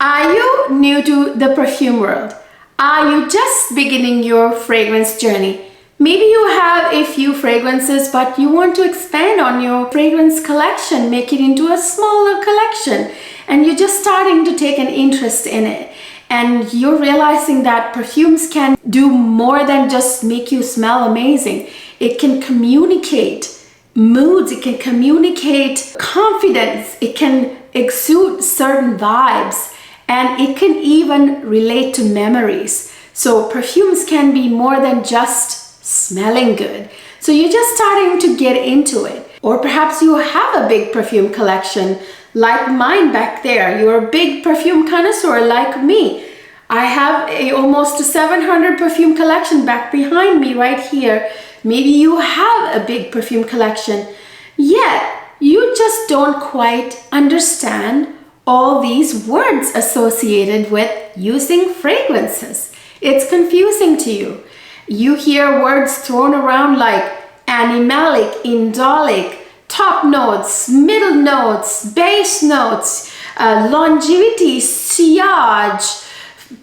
Are you new to the perfume world? Are you just beginning your fragrance journey? Maybe you have a few fragrances, but you want to expand on your fragrance collection, make it into a smaller collection, and you're just starting to take an interest in it. And you're realizing that perfumes can do more than just make you smell amazing. It can communicate moods, it can communicate confidence, it can exude certain vibes, and it can even relate to memories. So perfumes can be more than just smelling good. So you're just starting to get into it. Or perhaps you have a big perfume collection like mine back there. You're a big perfume connoisseur like me. I have almost 700 perfume collection back behind me right here. Maybe you have a big perfume collection, yet you just don't quite understand all these words associated with using fragrances. It's confusing to you. You hear words thrown around like animalic, indolic, top notes, middle notes, base notes, longevity, sillage,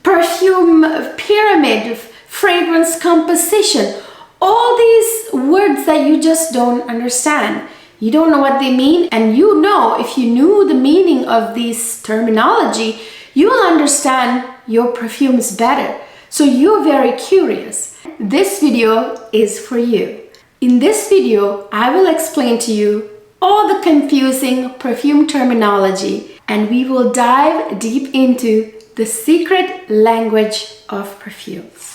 perfume pyramid, fragrance composition. All these words that you just don't understand. You don't know what they mean, and you know if you knew the meaning of this terminology, you will understand your perfumes better. So you're very curious. This video is for you. In this video, I will explain to you all the confusing perfume terminology, and we will dive deep into the secret language of perfumes.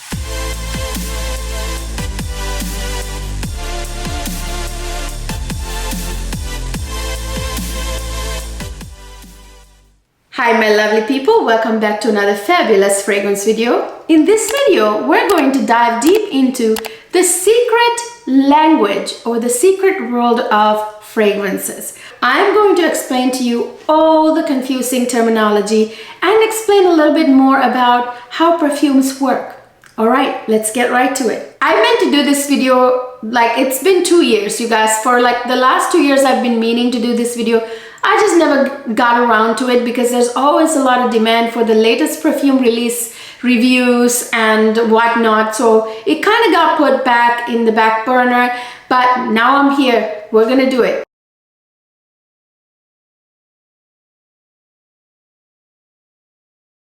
Hi my lovely people, welcome back to another fabulous fragrance video. In this video, we're going to dive deep into the secret language or the secret world of fragrances. I'm going to explain to you all the confusing terminology and explain a little bit more about how perfumes work. All right, let's get right to it. I meant to do this video, like it's been 2 years, you guys. For like the last 2 years, I've been meaning to do this video. I just never got around to it because there's always a lot of demand for the latest perfume release reviews and whatnot. So it kind of got put back in the back burner, but now I'm here. We're gonna do it.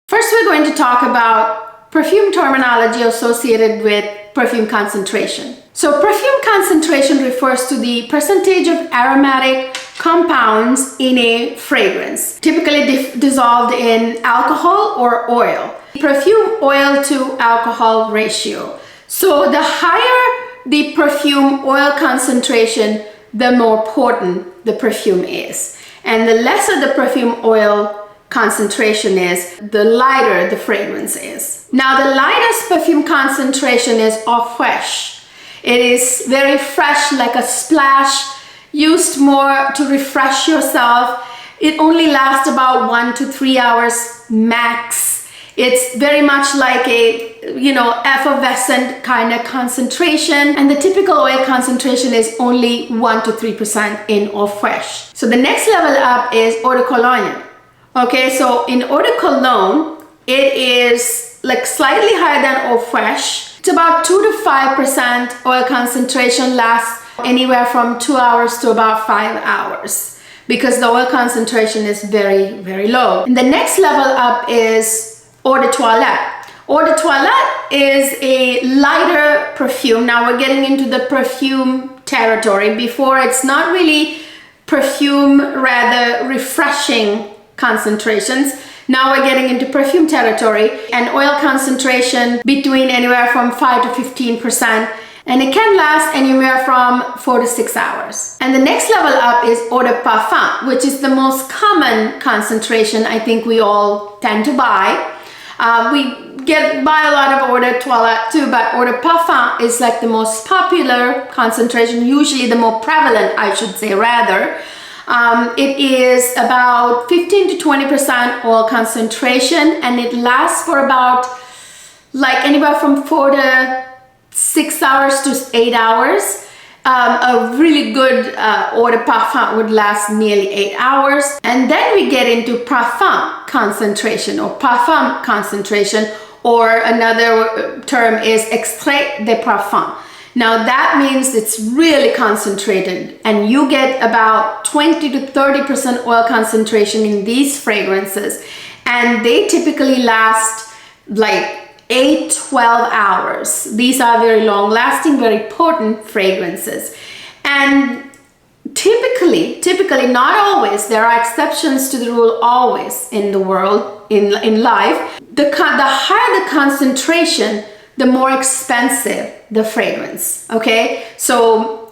First, we're going to talk about perfume terminology associated with perfume concentration. So perfume concentration refers to the percentage of aromatic compounds in a fragrance, typically dissolved in alcohol or oil. Perfume oil to alcohol ratio. So the higher the perfume oil concentration, the more potent the perfume is. And the lesser the perfume oil concentration is, the lighter the fragrance is. Now the lightest perfume concentration is eau fraiche. It is very fresh, like a splash, used more to refresh yourself. It only lasts about 1 to 3 hours max. It's very much like a, effervescent kind of concentration, and the typical oil concentration is only 1 to 3% in eau fraiche. So the next level up is eau de cologne. Okay, so in eau de cologne, it is like slightly higher than eau fraiche. It's about 2 to 5% oil concentration, lasts anywhere from 2 hours to about 5 hours because the oil concentration is very, very low. And the next level up is eau de toilette. Eau de toilette is a lighter perfume. Now we're getting into the perfume territory. Before, it's not really perfume, rather refreshing concentrations. Now we're getting into perfume territory, and oil concentration between anywhere from 5 to 15%, and it can last anywhere from 4 to 6 hours. And the next level up is eau de parfum, which is the most common concentration I think we all tend to buy. We buy a lot of eau de toilette too, but eau de parfum is like the most popular concentration, usually the more prevalent, I should say, rather. It is about 15 to 20% oil concentration, and it lasts for about like anywhere from 4 to 6 hours to 8 hours. A really good eau de parfum would last nearly 8 hours. And then we get into parfum concentration or parfum concentration, or another term is extrait de parfum. Now that means it's really concentrated, and you get about 20 to 30% oil concentration in these fragrances, and they typically last like 8-12 hours. These are very long lasting, very potent fragrances. And typically, not always, there are exceptions to the rule always in the world, in life. The higher the concentration, the more expensive the fragrance, okay? So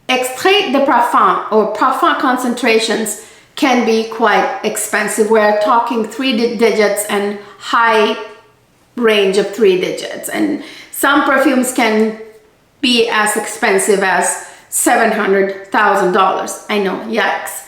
extrait de parfum or parfum concentrations can be quite expensive. We're talking 3 digits and high range of 3 digits, and some perfumes can be as expensive as $700,000. I know, yikes.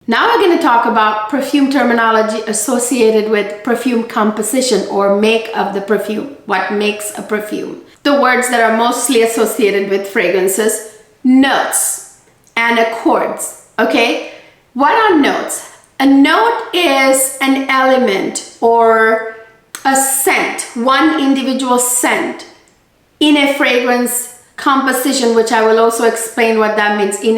Now we're going to talk about perfume terminology associated with perfume composition or make of the perfume. What makes a perfume? The words that are mostly associated with fragrances: notes and accords. Okay? What are notes? A note is an element or a scent, one individual scent in a fragrance composition, which I will also explain what that means in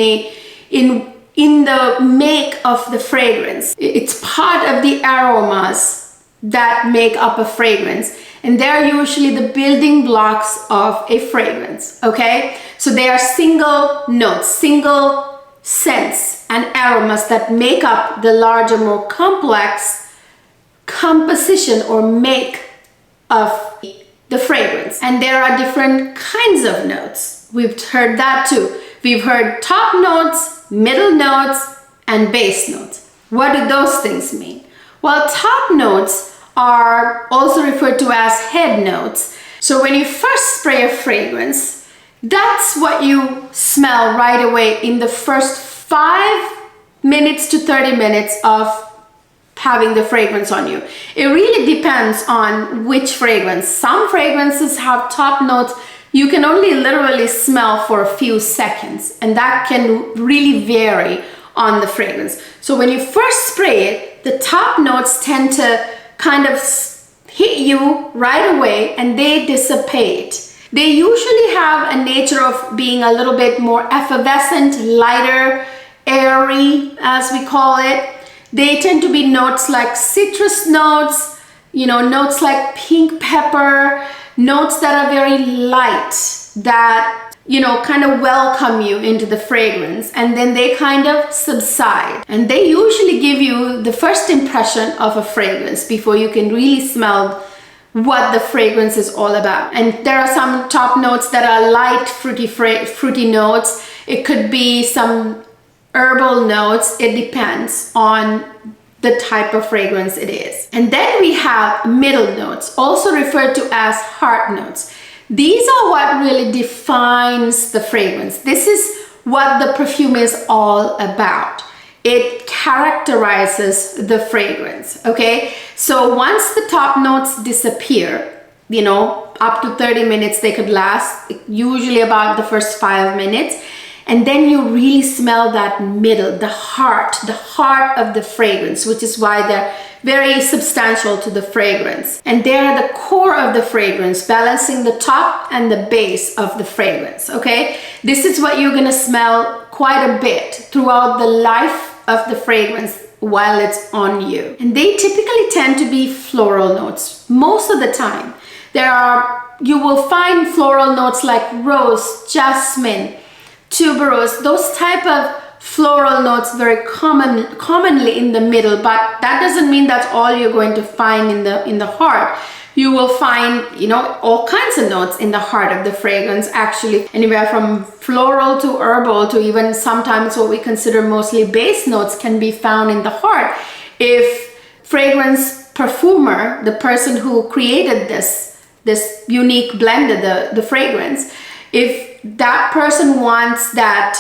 the make of the fragrance. It's part of the aromas that make up a fragrance, and they're usually the building blocks of a fragrance, okay? So they are single notes, single scents and aromas that make up the larger, more complex composition or make of the fragrance. And there are different kinds of notes. We've heard that too. We've heard top notes, middle notes, and base notes. What do those things mean? Well, top notes are also referred to as head notes. So when you first spray a fragrance, that's what you smell right away in the first 5 minutes to 30 minutes of having the fragrance on you. It really depends on which fragrance. Some fragrances have top notes you can only literally smell for a few seconds, and that can really vary on the fragrance. So when you first spray it, the top notes tend to kind of hit you right away and they dissipate. They usually have a nature of being a little bit more effervescent, lighter, airy, as we call it. They tend to be notes like citrus notes, notes like pink pepper, notes that are very light, that kind of welcome you into the fragrance, and then they kind of subside. And they usually give you the first impression of a fragrance before you can really smell what the fragrance is all about. And there are some top notes that are light, fruity notes. It could be some herbal notes. It depends on the type of fragrance it is. And then we have middle notes, also referred to as heart notes. These are what really defines the fragrance. This is what the perfume is all about. It characterizes the fragrance, okay? So once the top notes disappear, up to 30 minutes they could last, usually about the first 5 minutes. And then you really smell that middle, the heart of the fragrance, which is why they're very substantial to the fragrance. And they're the core of the fragrance, balancing the top and the base of the fragrance, okay? This is what you're gonna smell quite a bit throughout the life of the fragrance while it's on you. And they typically tend to be floral notes most of the time. You will find floral notes like rose, jasmine, tuberose, those type of floral notes very commonly in the middle, but that doesn't mean that's all you're going to find in the heart. You will find, all kinds of notes in the heart of the fragrance, actually, anywhere from floral to herbal to even sometimes what we consider mostly base notes can be found in the heart. If fragrance perfumer, the person who created this unique blend of the fragrance, if that person wants that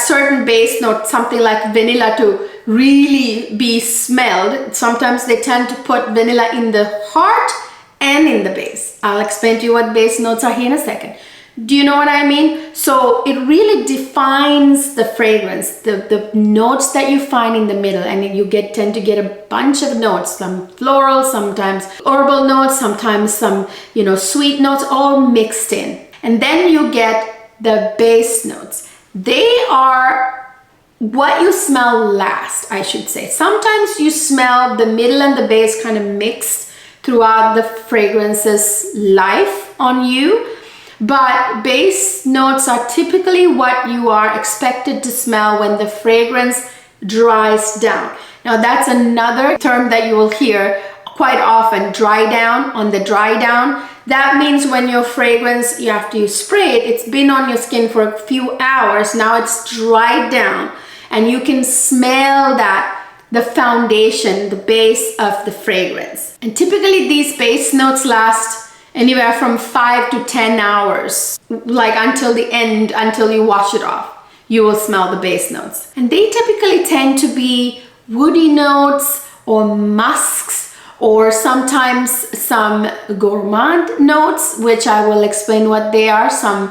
certain base note, something like vanilla, to really be smelled, sometimes they tend to put vanilla in the heart and in the base. I'll explain to you what base notes are here in a second. Do you know what I mean? So it really defines the fragrance, the notes that you find in the middle, and you tend to get a bunch of notes, some floral, sometimes herbal notes, sometimes some, sweet notes, all mixed in. And then you get the base notes. They are what you smell last, I should say. Sometimes you smell the middle and the base kind of mixed throughout the fragrance's life on you. But base notes are typically what you are expected to smell when the fragrance dries down. Now that's another term that you will hear quite often, dry down, on the dry down. That means when your fragrance, after you spray it, it's been on your skin for a few hours, now it's dried down, and you can smell that, the foundation, the base of the fragrance. And typically these base notes last anywhere from 5 to 10 hours, like until the end, until you wash it off, you will smell the base notes. And they typically tend to be woody notes or musks, or sometimes some gourmand notes, which I will explain what they are. Some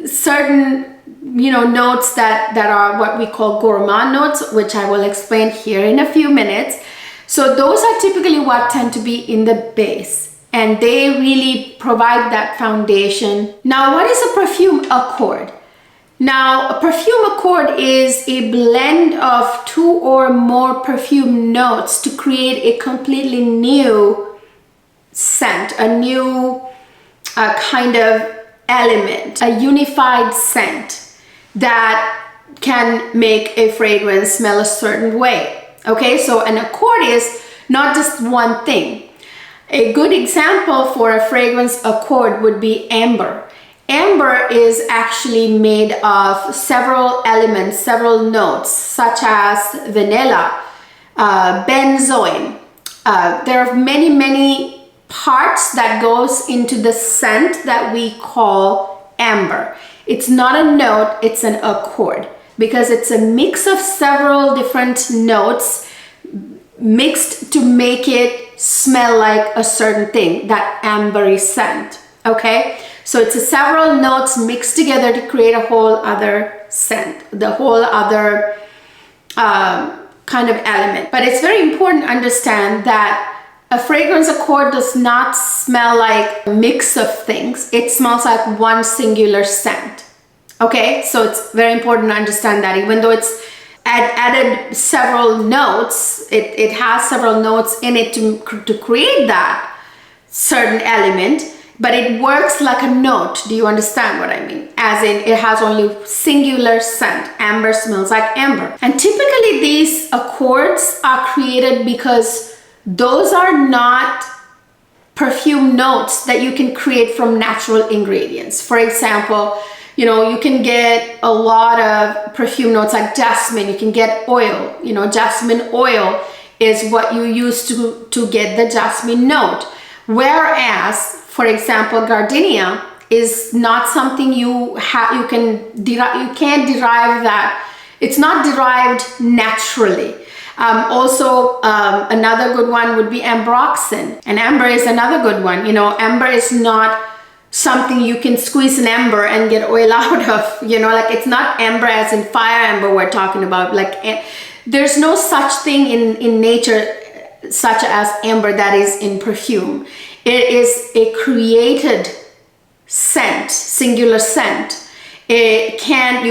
certain, notes that are what we call gourmand notes, which I will explain here in a few minutes. So those are typically what tend to be in the base, and they really provide that foundation. Now, what is a perfume accord? Now, a perfume accord is a blend of 2 or more perfume notes to create a completely new scent, a new kind of element, a unified scent that can make a fragrance smell a certain way. Okay, so an accord is not just one thing. A good example for a fragrance accord would be amber. Amber is actually made of several elements, several notes, such as vanilla, benzoin. There are many parts that goes into the scent that we call amber. It's not a note, it's an accord, because it's a mix of several different notes mixed to make it smell like a certain thing, that ambery scent. Okay, so it's several notes mixed together to create a whole other scent, the whole other kind of element. But it's very important to understand that a fragrance accord does not smell like a mix of things. It smells like one singular scent. Okay, so it's very important to understand that even though it's added several notes, it has several notes in it to create that certain element, but it works like a note. Do you understand what I mean? As in, it has only singular scent. Amber smells like amber. And typically these accords are created because those are not perfume notes that you can create from natural ingredients. For example, you can get a lot of perfume notes like jasmine. You can get oil. Jasmine oil is what you use to get the jasmine note. Whereas, for example, gardenia is not something you can't derive that. It's not derived naturally. Also, another good one would be ambroxan, and amber is another good one. Amber is not something you can squeeze an amber and get oil out of. Like, it's not amber as in fire amber we're talking about. Like, there's no such thing in nature such as amber that is in perfume. It is a created scent, singular scent. You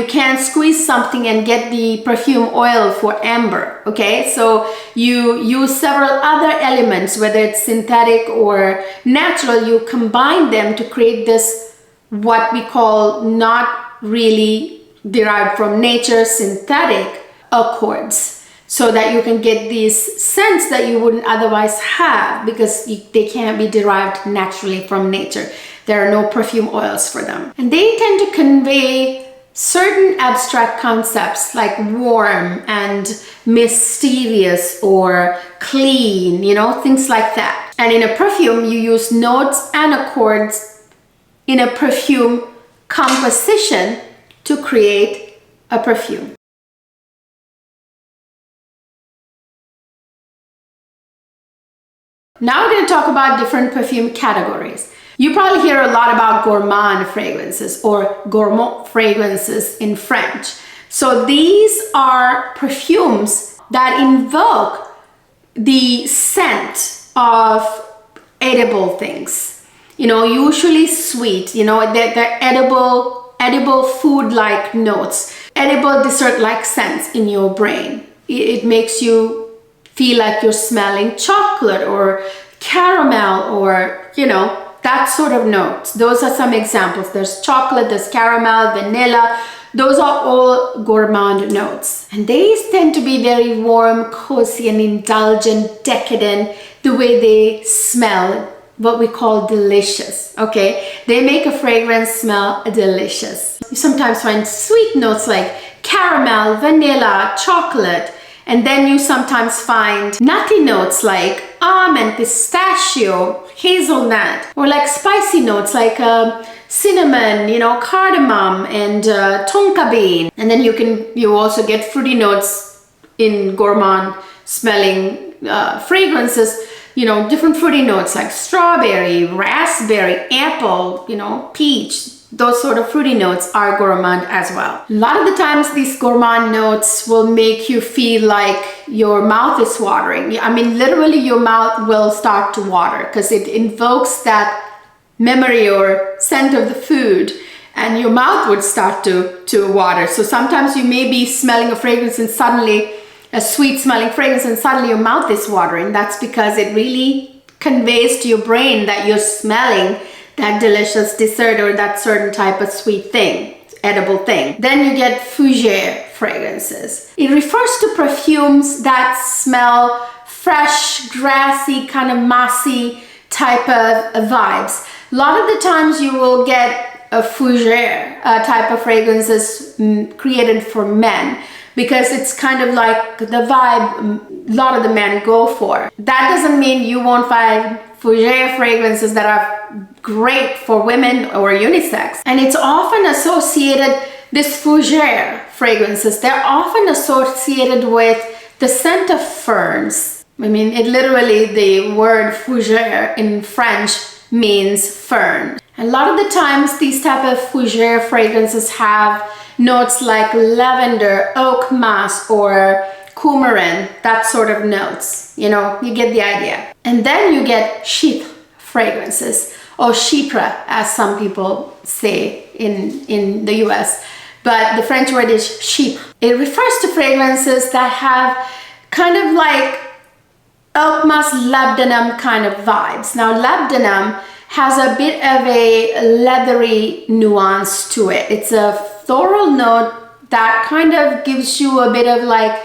can't squeeze something and get the perfume oil for amber. Okay, so you use several other elements, whether it's synthetic or natural. You combine them to create this, what we call not really derived from nature, synthetic accords, so that you can get these scents that you wouldn't otherwise have, because they can't be derived naturally from nature. There are no perfume oils for them. And they tend to convey certain abstract concepts like warm and mysterious or clean, things like that. And in a perfume, you use notes and accords in a perfume composition to create a perfume. Now we're going to talk about different perfume categories. You probably hear a lot about gourmand fragrances or gourmand fragrances in French. So these are perfumes that invoke the scent of edible things. Usually sweet, they're edible food-like notes, edible dessert-like scents in your brain. It makes you feel like you're smelling chocolate or caramel or, that sort of notes. Those are some examples. There's chocolate, there's caramel, vanilla. Those are all gourmand notes. And these tend to be very warm, cozy, and indulgent, decadent, the way they smell, what we call delicious, okay? They make a fragrance smell delicious. You sometimes find sweet notes like caramel, vanilla, chocolate, and then you sometimes find nutty notes like almond, pistachio, hazelnut, or like spicy notes like cinnamon, cardamom, and tonka bean. And then you also get fruity notes in gourmand smelling fragrances, different fruity notes like strawberry, raspberry, apple, peach. Those sort of fruity notes are gourmand as well. A lot of the times these gourmand notes will make you feel like your mouth is watering. I mean, literally your mouth will start to water because it invokes that memory or scent of the food, and your mouth would start to water. So sometimes you may be smelling a fragrance and suddenly a sweet smelling fragrance and suddenly your mouth is watering. That's because it really conveys to your brain that you're smelling that delicious dessert or that certain type of sweet thing, edible thing. Then you get fougere fragrances. It refers to perfumes that smell fresh, grassy, kind of mossy type of vibes. A lot of the times you will get a fougere type of fragrances created for men because it's kind of like the vibe a lot of the men go for. That doesn't mean you won't find fougere fragrances that are great for women or unisex. And it's often associated, this fougere fragrances, they're often associated with the scent of ferns. I mean, it literally, the word fougere in French means fern. A lot of the times these type of fougere fragrances have notes like lavender, oak moss, or coumarin, that sort of notes. You get the idea. And then you get chypre fragrances, or chypre as some people say in the US, but the French word is chypre. It refers to fragrances that have kind of like oak moss, labdanum kind of vibes. Now labdanum has a bit of a leathery nuance to it. It's a floral note that kind of gives you a bit of like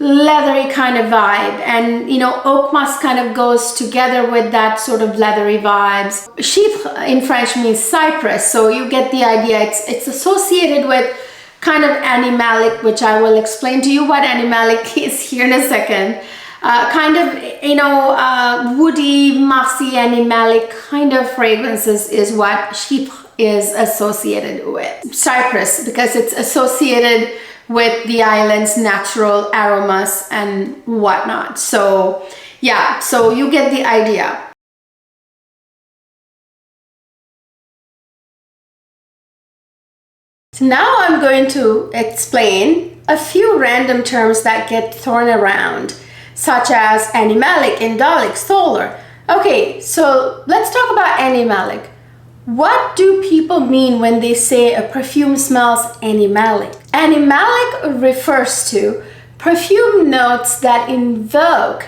leathery kind of vibe, and oak moss kind of goes together with that sort of leathery vibes. Chypre in French means cypress, so you get the idea. It's associated with kind of animalic, which I will explain to you what animalic is here in a second. Kind of woody, mossy, animalic kind of fragrances is what chypre is associated with. Cypress, because it's associated with the island's natural aromas and whatnot. So yeah, so you get the idea. So now I'm going to explain a few random terms that get thrown around, such as animalic, indolic, solar. Okay, so let's talk about animalic. What do people mean when they say a perfume smells animalic? Animalic refers to perfume notes that invoke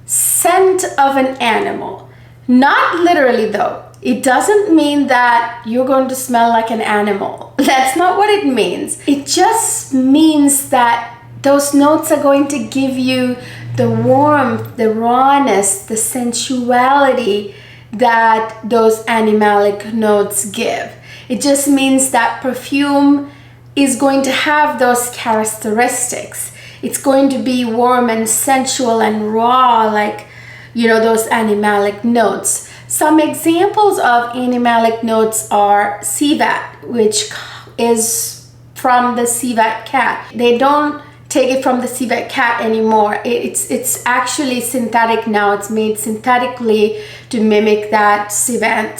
scent of an animal. Not literally though. It doesn't mean that you're going to smell like an animal. That's not what it means. It just means that those notes are going to give you the warmth, the rawness, the sensuality that those animalic notes give. It just means that perfume is going to have those characteristics. It's going to be warm and sensual and raw, like, those animalic notes. Some examples of animalic notes are civet, which is from the civet cat. They don't take it from the civet cat anymore. It's actually synthetic now. It's made synthetically to mimic that civet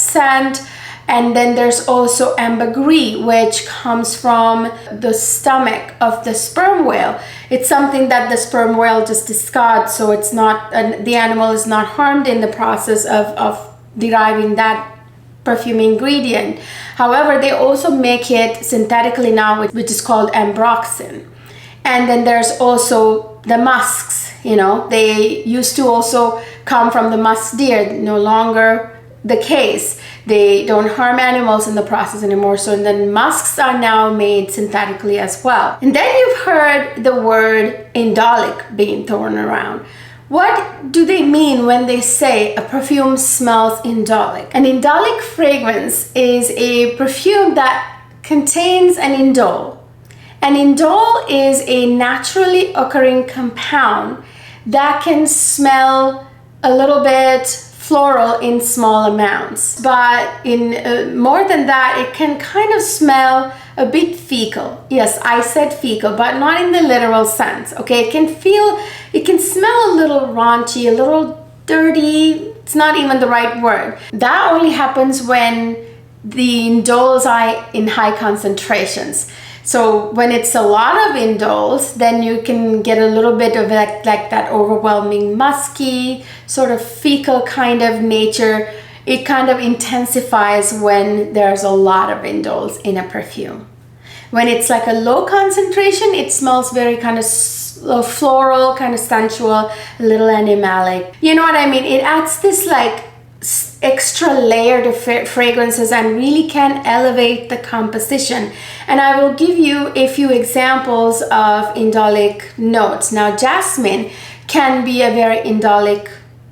scent. And then there's also ambergris, which comes from the stomach of the sperm whale. It's something that the sperm whale just discards, so it's not, the animal is not harmed in the process of deriving that perfume ingredient. However, they also make it synthetically now, which is called ambroxan. And then there's also the musks. You know, they used to also come from the musk deer, no longer the case. They don't harm animals in the process anymore, so then musks are now made synthetically as well. And then you've heard the word indolic being thrown around. What do they mean when they say a perfume smells indolic? An indolic fragrance is a perfume that contains an indole. An indole is a naturally occurring compound that can smell a little bit floral in small amounts, but in more than that, it can kind of smell a bit fecal. Yes, I said fecal, but not in the literal sense. Okay, it can smell a little raunchy, a little dirty. It's not even the right word. That only happens when the indoles are in high concentrations. So when it's a lot of indoles, then you can get a little bit of like that overwhelming musky, sort of fecal kind of nature. It kind of intensifies when there's a lot of indoles in a perfume. When it's like a low concentration, it smells very kind of floral, kind of sensual, a little animalic. You know what I mean? It adds this like extra layer to fragrances and really can elevate the composition. And I will give you a few examples of indolic notes. Now, jasmine can be a very indolic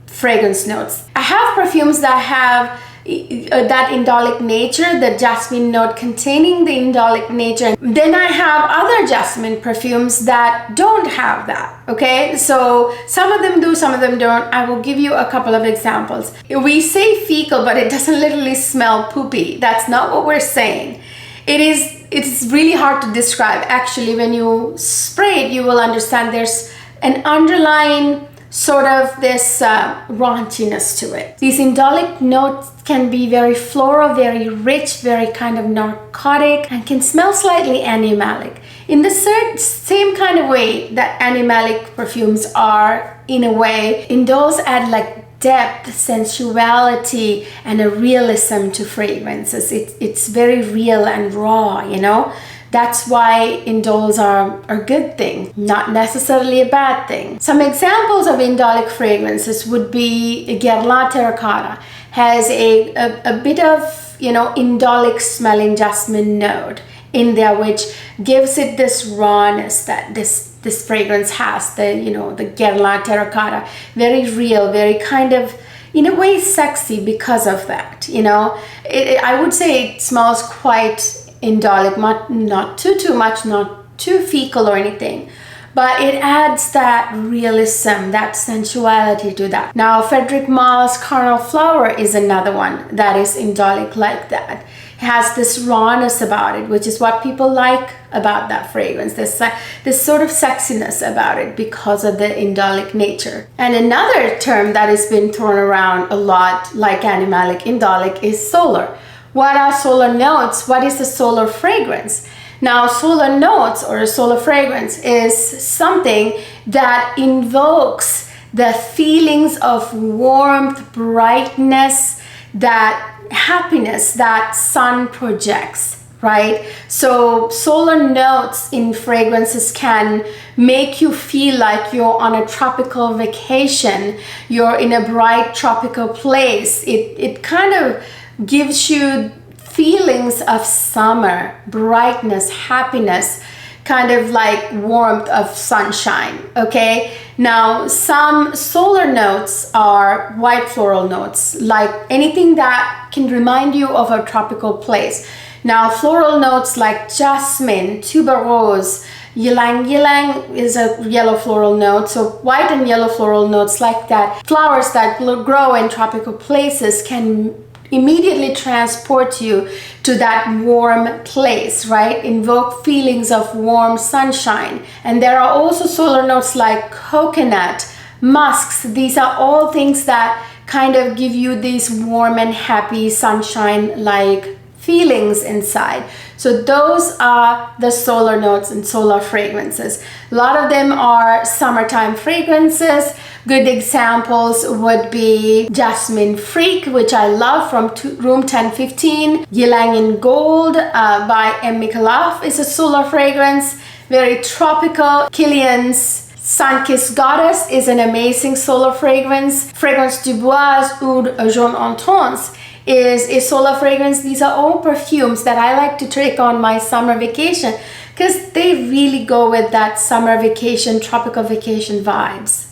fragrance notes. I have perfumes that have that indolic nature, the jasmine note containing the indolic nature. Then I have other jasmine perfumes that don't have that, okay? So some of them do, some of them don't. I will give you a couple of examples. We say fecal, but it doesn't literally smell poopy. That's not what we're saying. It's really hard to describe. Actually, when you spray it, you will understand there's an underlying sort of this raunchiness to it. These indolic notes can be very floral, very rich, very kind of narcotic, and can smell slightly animalic. In the same kind of way that animalic perfumes are, in a way, indoles add like depth, sensuality, and a realism to fragrances. It's very real and raw, you know? That's why indoles are a good thing, not necessarily a bad thing. Some examples of indolic fragrances would be Guerlain Terracotta. Has a bit of, you know, indolic smelling jasmine note in there, which gives it this rawness that this fragrance has. The Guerlain Terracotta, very real, very kind of, in a way, sexy because of that. You know, I would say it smells quite indolic, not too much, not too fecal or anything, but it adds that realism, that sensuality to that. Now, Frederic Malle's Carnal Flower is another one that is indolic like that. It has this rawness about it, which is what people like about that fragrance. This sort of sexiness about it because of the indolic nature. And another term that has been thrown around a lot, like animalic, indolic, is solar. What are solar notes? What is a solar fragrance? Now, solar notes or a solar fragrance is something that invokes the feelings of warmth, brightness, that happiness that sun projects, right? So solar notes in fragrances can make you feel like you're on a tropical vacation, you're in a bright tropical place. It kind of gives you feelings of summer, brightness, happiness, kind of like warmth of sunshine, okay? Now, some solar notes are white floral notes, like anything that can remind you of a tropical place. Now, floral notes like jasmine, tuberose, ylang ylang is a yellow floral note. So white and yellow floral notes like that. Flowers that grow in tropical places can immediately transport you to that warm place, right? Invoke feelings of warm sunshine. And there are also solar notes like coconut, musks. These are all things that kind of give you these warm and happy sunshine-like feelings inside. So those are the solar notes and solar fragrances. A lot of them are summertime fragrances. Good examples would be Jasmine Freak, which I love, from Room 1015. Ylang in Gold by M. Micallef is a solar fragrance, very tropical. Kilian's Sun-Kissed Goddess is an amazing solar fragrance. Fragrance du Bois Oud Jaune Intense is a solar fragrance. These are all perfumes that I like to take on my summer vacation because they really go with that summer vacation, tropical vacation vibes.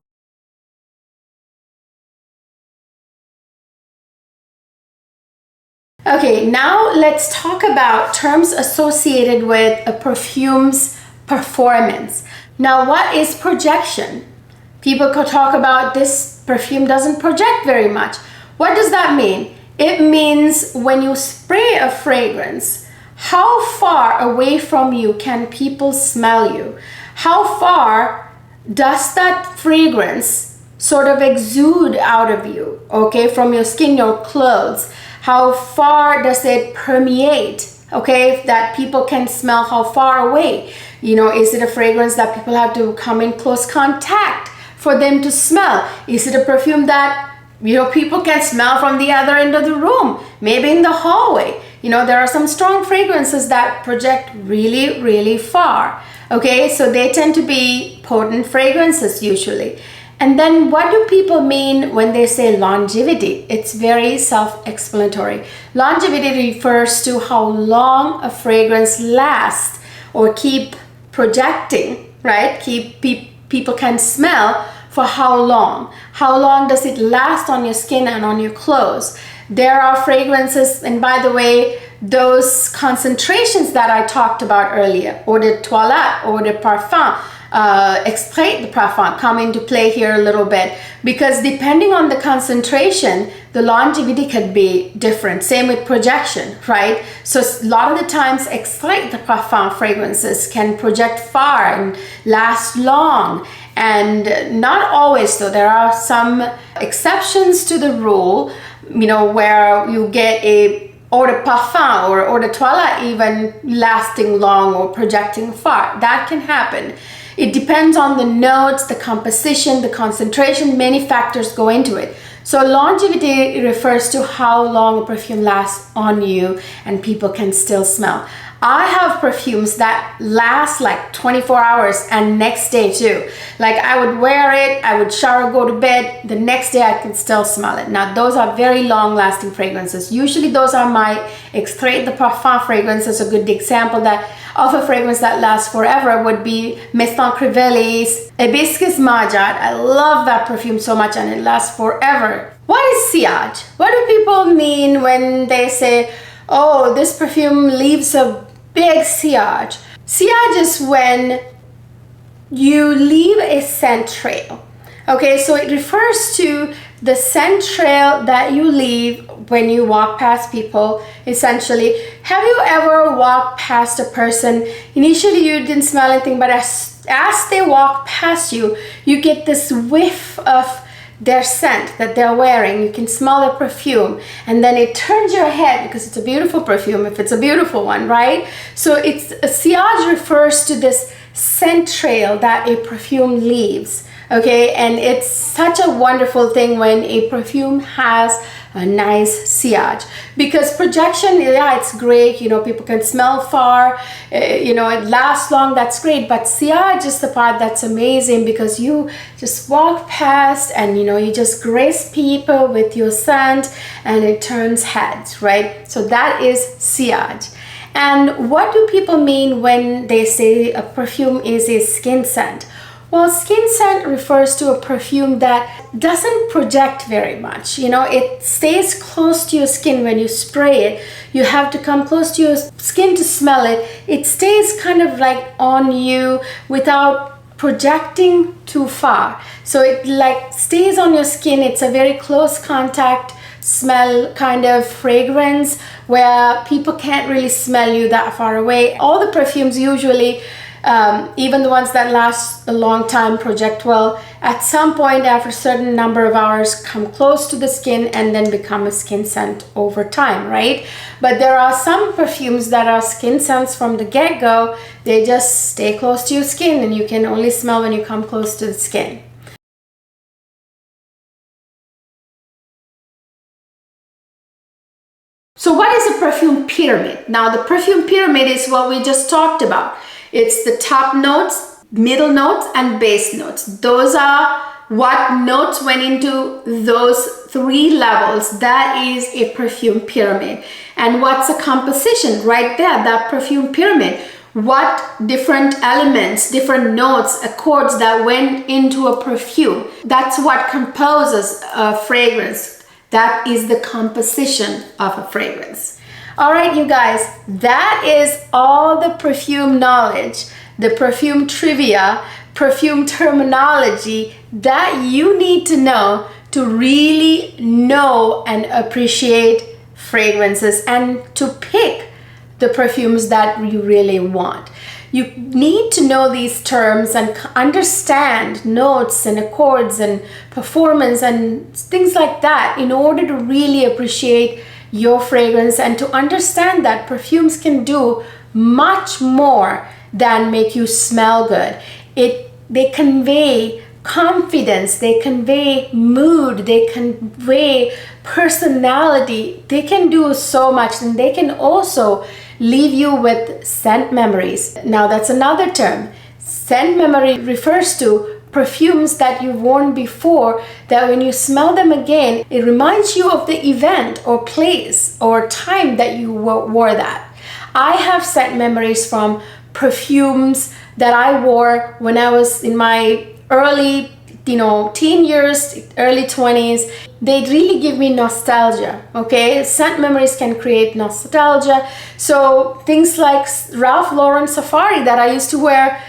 Okay, now let's talk about terms associated with a perfume's performance. Now, what is projection? People could talk about this perfume doesn't project very much. What does that mean? It means when you spray a fragrance, how far away from you can people smell you? How far does that fragrance sort of exude out of you, okay, from your skin, your clothes? How far does it permeate, okay, that people can smell how far away? You know, is it a fragrance that people have to come in close contact for them to smell? Is it a perfume that, you know, people can smell from the other end of the room, maybe in the hallway? You know, there are some strong fragrances that project really, really far, okay? So they tend to be potent fragrances usually. And then what do people mean when they say longevity? It's very self-explanatory. Longevity refers to how long a fragrance lasts or keep projecting, right? People can smell for how long? How long does it last on your skin and on your clothes? There are fragrances, and by the way, those concentrations that I talked about earlier, eau de toilette, eau de parfum, extrait de parfum, come into play here a little bit, because depending on the concentration, the longevity could be different. Same with projection, right? So a lot of the times, extrait de parfum fragrances can project far and last long. And not always, though. There are some exceptions to the rule, you know, where you get a eau de parfum or eau de toilette even lasting long or projecting far. That can happen. It depends on the notes, the composition, the concentration. Many factors go into it. So longevity refers to how long a perfume lasts on you and people can still smell. I have perfumes that last like 24 hours and next day too. Like I would wear it, I would shower, go to bed, the next day I can still smell it. Now those are very long lasting fragrances. Usually those are my extrait de parfum fragrances. A good example of a fragrance that lasts forever would be Mestan Crivelli's Hibiscus Majat. I love that perfume so much and it lasts forever. What is sillage? What do people mean when they say, oh, this perfume leaves a big sillage? Sillage is when you leave a scent trail. Okay, so it refers to the scent trail that you leave when you walk past people, essentially. Have you ever walked past a person, initially you didn't smell anything, but as they walk past you, you get this whiff of their scent that they're wearing. You can smell their perfume, and then it turns your head because it's a beautiful perfume if it's a beautiful one, right? So it's a sillage refers to this scent trail that a perfume leaves, okay? And it's such a wonderful thing when a perfume has a nice sillage, because projection, yeah, it's great, you know, people can smell far, you know, it lasts long, that's great, but sillage is the part that's amazing because you just walk past and, you know, you just grace people with your scent and it turns heads, right? So that is sillage. And what do people mean when they say a perfume is a skin scent? Well, skin scent refers to a perfume that doesn't project very much. You know, it stays close to your skin when you spray it. You have to come close to your skin to smell it. It stays kind of like on you without projecting too far. So it like stays on your skin. It's a very close contact smell kind of fragrance where people can't really smell you that far away. All the perfumes usually, even the ones that last a long time, project well, at some point after a certain number of hours come close to the skin and then become a skin scent over time, right? But there are some perfumes that are skin scents from the get-go. They just stay close to your skin and you can only smell when you come close to the skin. So what is a perfume pyramid? Now the perfume pyramid is what we just talked about. It's the top notes, middle notes, and base notes. Those are what notes went into those three levels. That is a perfume pyramid. And what's a composition? Right there, that perfume pyramid. What different elements, different notes, accords that went into a perfume. That's what composes a fragrance. That is the composition of a fragrance. All right, you guys, that is all the perfume knowledge, the perfume trivia, perfume terminology that you need to know to really know and appreciate fragrances and to pick the perfumes that you really want. You need to know these terms and understand notes and accords and performance and things like that in order to really appreciate your fragrance and to understand that perfumes can do much more than make you smell good. They convey confidence, they convey mood, they convey personality. They can do so much, and they can also leave you with scent memories. Now that's another term. Scent memory refers to perfumes that you've worn before that when you smell them again, it reminds you of the event or place or time that you wore that. I have scent memories from perfumes that I wore when I was in my early, teen years, early 20s. They really give me nostalgia, okay? Scent memories can create nostalgia. So things like Ralph Lauren Safari that I used to wear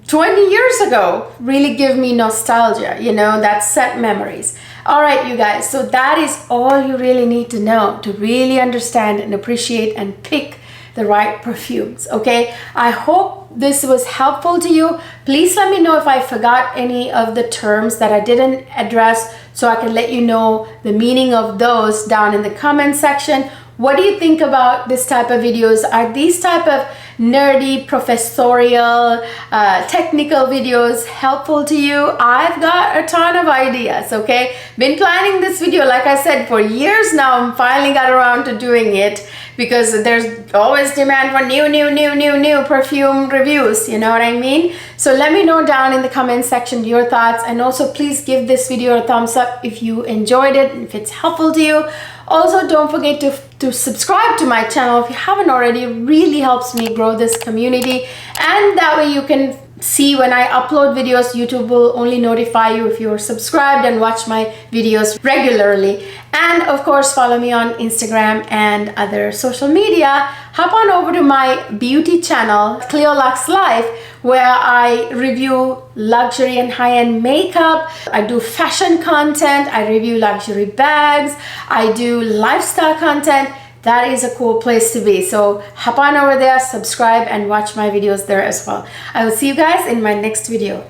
20 years ago really give me nostalgia, that's scent memories. All right, you guys, so that is all you really need to know to really understand and appreciate and pick the right perfumes, okay? I hope this was helpful to you. Please let me know if I forgot any of the terms that I didn't address so I can let you know the meaning of those down in the comment section. What do you think about this type of videos? Are these type of nerdy, professorial, technical videos helpful to you? I've got a ton of ideas, okay? Been planning this video, like I said, for years now. I'm finally got around to doing it because there's always demand for new perfume reviews, you know what I mean? So let me know down in the comment section your thoughts, and also please give this video a thumbs up if you enjoyed it and if it's helpful to you. Also, don't forget to subscribe to my channel if you haven't already. It really helps me grow this community, and that way you can see when I upload videos. YouTube will only notify you if you're subscribed and watch my videos regularly. And of course, follow me on Instagram and other social media. Hop on over to my beauty channel, Cleo Lux Life, where I review luxury and high-end makeup. I do fashion content. I review luxury bags. I do lifestyle content. That is a cool place to be. So hop on over there, subscribe, and watch my videos there as well. I will see you guys in my next video.